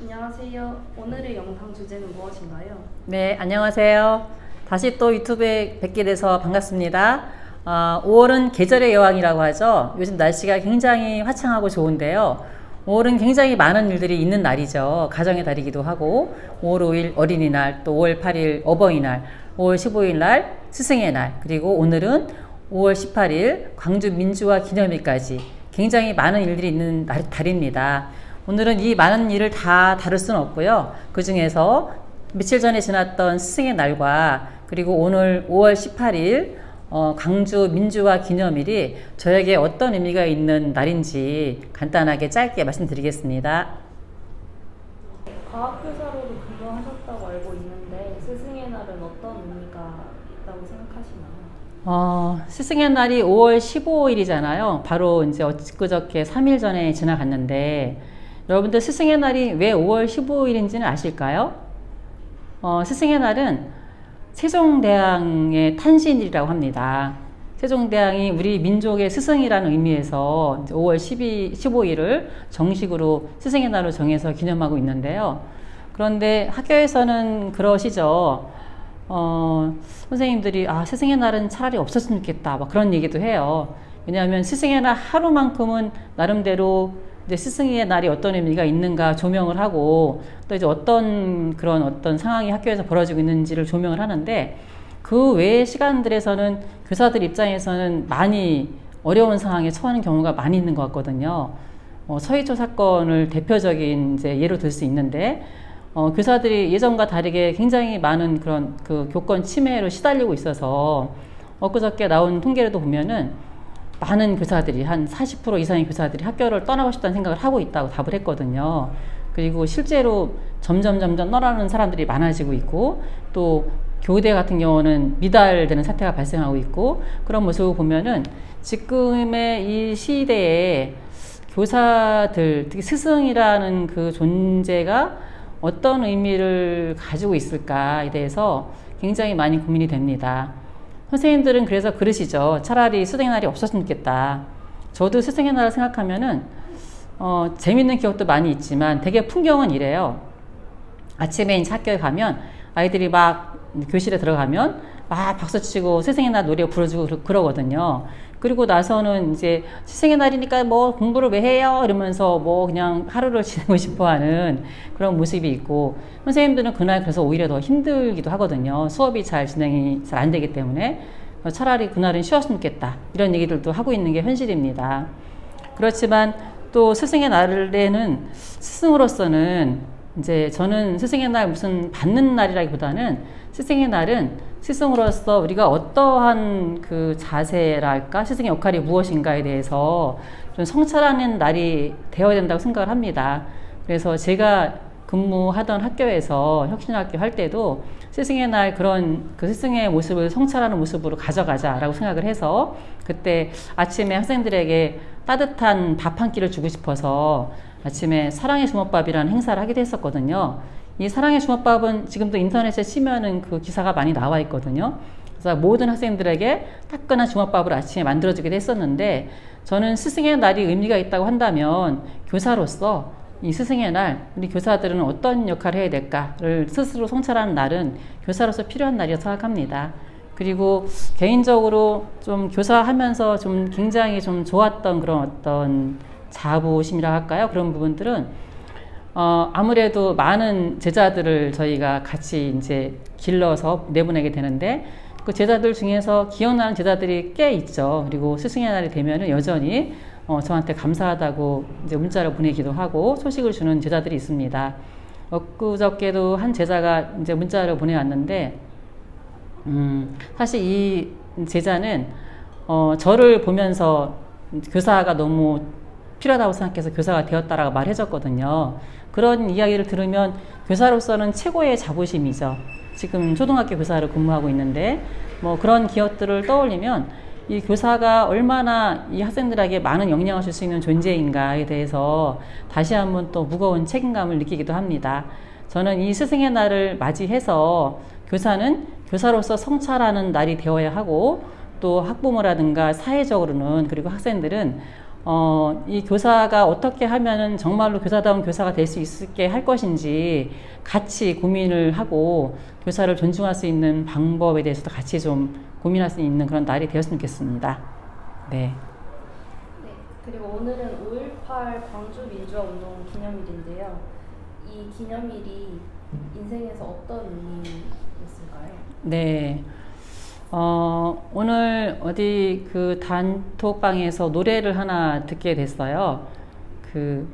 안녕하세요. 오늘의 영상 주제는 무엇인가요? 네, 안녕하세요. 다시 또 유튜브에 뵙게 돼서 반갑습니다. 5월은 계절의 여왕이라고 하죠. 요즘 날씨가 굉장히 화창하고 좋은데요. 5월은 굉장히 많은 일들이 있는 날이죠. 가정의 달이기도 하고 5월 5일 어린이날, 또 5월 8일 어버이날, 5월 15일 날 스승의 날, 그리고 오늘은 5월 18일 광주 민주화 기념일까지 굉장히 많은 일들이 있는 달입니다. 오늘은 이 많은 일을 다 다룰 수는 없고요. 그 중에서 며칠 전에 지났던 스승의 날과 그리고 오늘 5월 18일 광주 민주화 기념일이 저에게 어떤 의미가 있는 날인지 간단하게 짧게 말씀드리겠습니다. 과학교사로도 근무하셨다고 알고 있는데 스승의 날은 어떤 의미가 있다고 생각하시나요? 스승의 날이 5월 15일이잖아요. 바로 이제 엊그저께 3일 전에 지나갔는데 여러분들 스승의 날이 왜 5월 15일인지는 아실까요? 스승의 날은 세종대왕의 탄신일이라고 합니다. 세종대왕이 우리 민족의 스승이라는 의미에서 5월 15일을 정식으로 스승의 날로 정해서 기념하고 있는데요. 그런데 학교에서는 그러시죠. 선생님들이 스승의 날은 차라리 없었으면 좋겠다 막 그런 얘기도 해요. 왜냐하면 스승의 날 하루만큼은 나름대로 이제 스승의 날이 어떤 의미가 있는가 조명을 하고 또 이제 어떤 상황이 학교에서 벌어지고 있는지를 조명을 하는데 그 외의 시간들에서는 교사들 입장에서는 많이 어려운 상황에 처하는 경우가 많이 있는 것 같거든요. 서희초 사건을 대표적인 이제 예로 들 수 있는데 교사들이 예전과 다르게 굉장히 많은 그런 그 교권 침해로 시달리고 있어서 엊그저께 나온 통계를 보면은 많은 교사들이 한 40% 이상의 교사들이 학교를 떠나고 싶다는 생각을 하고 있다고 답을 했거든요. 그리고 실제로 점점 떠나는 사람들이 많아지고 있고 또 교대 같은 경우는 미달되는 사태가 발생하고 있고 그런 모습을 보면은 지금의 이 시대에 교사들, 특히 스승이라는 그 존재가 어떤 의미를 가지고 있을까에 대해서 굉장히 많이 고민이 됩니다. 선생님들은 그래서 그러시죠. 차라리 스승의 날이 없었으면 좋겠다. 저도 스승의 날을 생각하면은 재밌는 기억도 많이 있지만 되게 풍경은 이래요. 아침에 이제 학교에 가면 아이들이 막 교실에 들어가면 막 박수치고 스승의 날 노래 불러주고 그러거든요. 그리고 나서는 이제 스승의 날이니까 뭐 공부를 왜 해요? 이러면서 뭐 그냥 하루를 지내고 싶어 하는 그런 모습이 있고 선생님들은 그날 그래서 오히려 더 힘들기도 하거든요. 수업이 진행이 잘 안 되기 때문에 차라리 그날은 쉬었으면 좋겠다. 이런 얘기들도 하고 있는 게 현실입니다. 그렇지만 또 스승의 날에는 스승으로서는 이제 저는 스승의 날 무슨 받는 날이라기보다는 스승의 날은 스승으로서 우리가 어떠한 그 자세랄까 스승의 역할이 무엇인가에 대해서 좀 성찰하는 날이 되어야 된다고 생각을 합니다. 그래서 제가 근무하던 학교에서 혁신학교 할 때도 스승의 날 그런 그 스승의 모습을 성찰하는 모습으로 가져가자라고 생각을 해서 그때 아침에 학생들에게 따뜻한 밥 한 끼를 주고 싶어서 아침에 사랑의 주먹밥이라는 행사를 하기도 했었거든요. 이 사랑의 주먹밥은 지금도 인터넷에 치면은 그 기사가 많이 나와 있거든요. 그래서 모든 학생들에게 따끈한 주먹밥을 아침에 만들어주기도 했었는데 저는 스승의 날이 의미가 있다고 한다면 교사로서 이 스승의 날 우리 교사들은 어떤 역할을 해야 될까를 스스로 성찰하는 날은 교사로서 필요한 날이라고 생각합니다. 그리고 개인적으로 좀 교사하면서 좀 굉장히 좀 좋았던 그런 어떤 자부심이라 할까요? 그런 부분들은 아무래도 많은 제자들을 저희가 같이 이제 길러서 내보내게 되는데 그 제자들 중에서 기억나는 제자들이 꽤 있죠. 그리고 스승의 날이 되면은 여전히 저한테 감사하다고 이제 문자를 보내기도 하고 소식을 주는 제자들이 있습니다. 엊그저께도 한 제자가 이제 문자를 보내왔는데 사실 이 제자는 저를 보면서 교사가 너무 필요하다고 생각해서 교사가 되었다라고 말해줬거든요. 그런 이야기를 들으면 교사로서는 최고의 자부심이죠. 지금 초등학교 교사를 근무하고 있는데 뭐 그런 기억들을 떠올리면 이 교사가 얼마나 이 학생들에게 많은 영향을 줄 수 있는 존재인가에 대해서 다시 한번 또 무거운 책임감을 느끼기도 합니다. 저는 이 스승의 날을 맞이해서 교사는 교사로서 성찰하는 날이 되어야 하고 또 학부모라든가 사회적으로는 그리고 학생들은 이 교사가 어떻게 하면은 정말로 교사다운 교사가 될 수 있게 할 것인지 같이 고민을 하고 교사를 존중할 수 있는 방법에 대해서도 같이 좀 고민할 수 있는 그런 날이 되었으면 좋겠습니다. 네. 네, 그리고 오늘은 5.18 광주 민주화 운동 기념일인데요. 이 기념일이 인생에서 어떤 의미였을까요? 네. 오늘 어디 그 단톡방에서 노래를 하나 듣게 됐어요. 그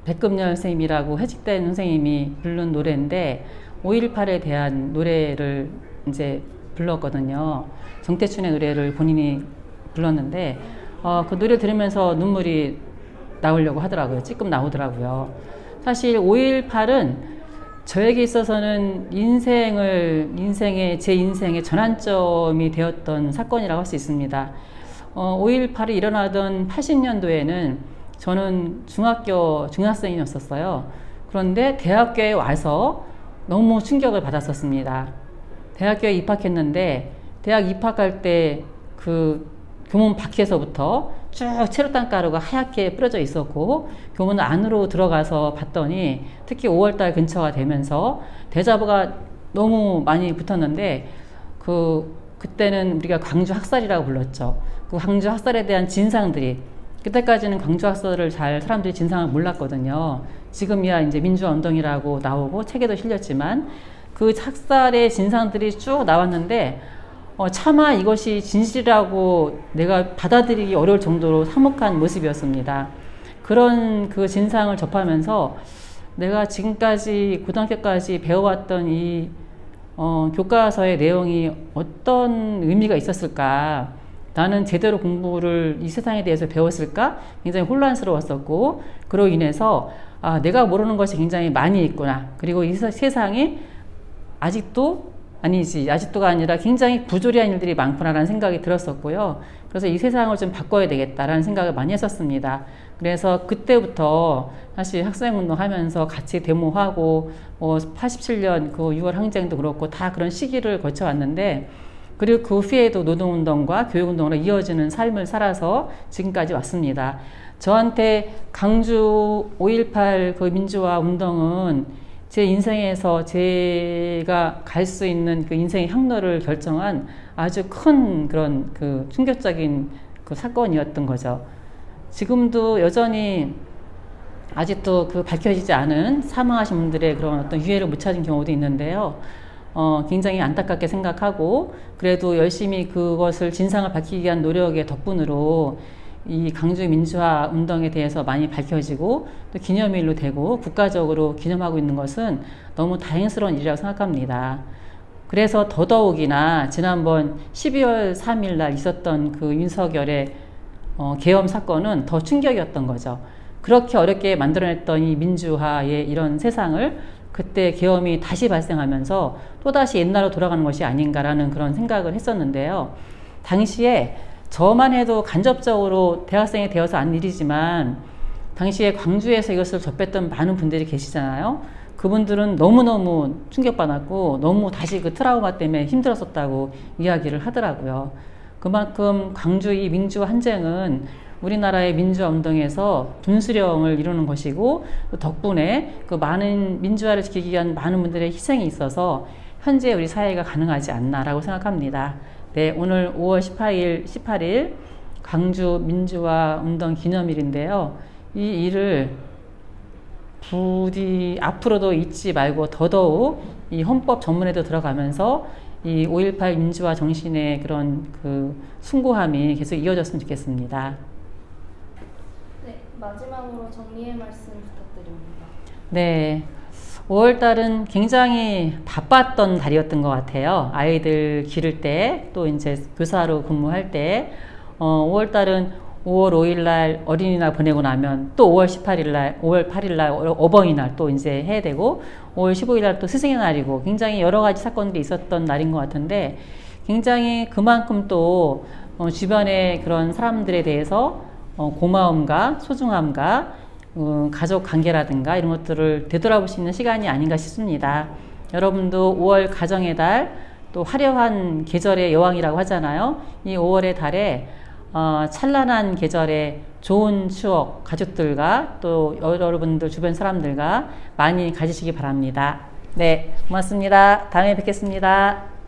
백금열 선생님이라고 해직된 선생님이 부른 노래인데 5.18에 대한 노래를 이제 불렀거든요. 정태춘의 노래를 본인이 불렀는데 그 노래 들으면서 눈물이 나오려고 하더라고요. 찔끔 나오더라고요. 사실 5.18은 저에게 있어서는 제 인생의 전환점이 되었던 사건이라고 할 수 있습니다. 5.18이 일어나던 80년도에는 저는 중학생이었었어요. 그런데 대학교에 와서 너무 충격을 받았었습니다. 대학교에 입학했는데 대학 입학할 때 그 교문 밖에서부터 쭉 체류탄가루가 하얗게 뿌려져 있었고 교문 안으로 들어가서 봤더니 특히 5월달 근처가 되면서 대자보가 너무 많이 붙었는데 그때는 우리가 광주 학살이라고 불렀죠. 그 광주 학살에 대한 진상들이 그때까지는 광주 학살을 사람들이 진상을 몰랐거든요. 지금이야 이제 민주화 운동이라고 나오고 책에도 실렸지만 그 학살의 진상들이 쭉 나왔는데 차마 이것이 진실이라고 내가 받아들이기 어려울 정도로 참혹한 모습이었습니다. 그런 그 진상을 접하면서 내가 지금까지 고등학교까지 배워왔던 이 교과서의 내용이 어떤 의미가 있었을까? 나는 제대로 공부를 이 세상에 대해서 배웠을까? 굉장히 혼란스러웠었고 그로 인해서 내가 모르는 것이 굉장히 많이 있구나. 그리고 이 세상이 아직도가 아니라 굉장히 부조리한 일들이 많구나라는 생각이 들었었고요. 그래서 이 세상을 좀 바꿔야 되겠다라는 생각을 많이 했었습니다. 그래서 그때부터 사실 학생운동 하면서 같이 데모하고 87년 그 6월 항쟁도 그렇고 다 그런 시기를 거쳐왔는데 그리고 그 후에도 노동운동과 교육운동으로 이어지는 삶을 살아서 지금까지 왔습니다. 저한테 광주 5.18 그 민주화 운동은 제 인생에서 제가 갈 수 있는 그 인생의 향로를 결정한 아주 큰 그런 그 충격적인 그 사건이었던 거죠. 지금도 여전히 아직도 그 밝혀지지 않은 사망하신 분들의 그런 어떤 유해를 못 찾은 경우도 있는데요. 굉장히 안타깝게 생각하고 그래도 열심히 그것을 진상을 밝히기 위한 노력의 덕분으로 이 광주 민주화 운동에 대해서 많이 밝혀지고 또 기념일로 되고 국가적으로 기념하고 있는 것은 너무 다행스러운 일이라고 생각합니다. 그래서 더더욱이나 지난번 12월 3일 날 있었던 그 윤석열의 계엄 사건은 더 충격이었던 거죠. 그렇게 어렵게 만들어냈던 이 민주화의 이런 세상을 그때 계엄이 다시 발생하면서 또다시 옛날로 돌아가는 것이 아닌가라는 그런 생각을 했었는데요. 당시에 저만 해도 간접적으로 대학생이 되어서 한 일이지만 당시에 광주에서 이것을 접했던 많은 분들이 계시잖아요. 그분들은 너무너무 충격받았고 너무 다시 그 트라우마 때문에 힘들었었다고 이야기를 하더라고요. 그만큼 광주 이 민주화 항쟁은 우리나라의 민주화 운동에서 분수령을 이루는 것이고 덕분에 그 많은 민주화를 지키기 위한 많은 분들의 희생이 있어서 현재 우리 사회가 가능하지 않나라고 생각합니다. 네, 오늘 5월 18일 광주 민주화 운동 기념일인데요. 이 일을 부디 앞으로도 잊지 말고 더더욱 이 헌법 전문에도 들어가면서 이 5.18 민주화 정신의 그런 그 숭고함이 계속 이어졌으면 좋겠습니다. 네, 마지막으로 정리의 말씀 부탁드립니다. 네. 5월달은 굉장히 바빴던 달이었던 것 같아요. 아이들 기를 때, 또 이제 교사로 근무할 때, 5월달은 5월 5일날 어린이날 보내고 나면 또 5월 18일날, 5월 8일날 어버이날 또 이제 해야 되고, 5월 15일날 또 스승의 날이고, 굉장히 여러 가지 사건들이 있었던 날인 것 같은데, 굉장히 그만큼 또 주변의 그런 사람들에 대해서 고마움과 소중함과 가족 관계라든가 이런 것들을 되돌아볼 수 있는 시간이 아닌가 싶습니다. 여러분도 5월 가정의 달, 또 화려한 계절의 여왕이라고 하잖아요. 이 5월의 달에 찬란한 계절에 좋은 추억 가족들과 또 여러분들 주변 사람들과 많이 가지시기 바랍니다. 네, 고맙습니다. 다음에 뵙겠습니다.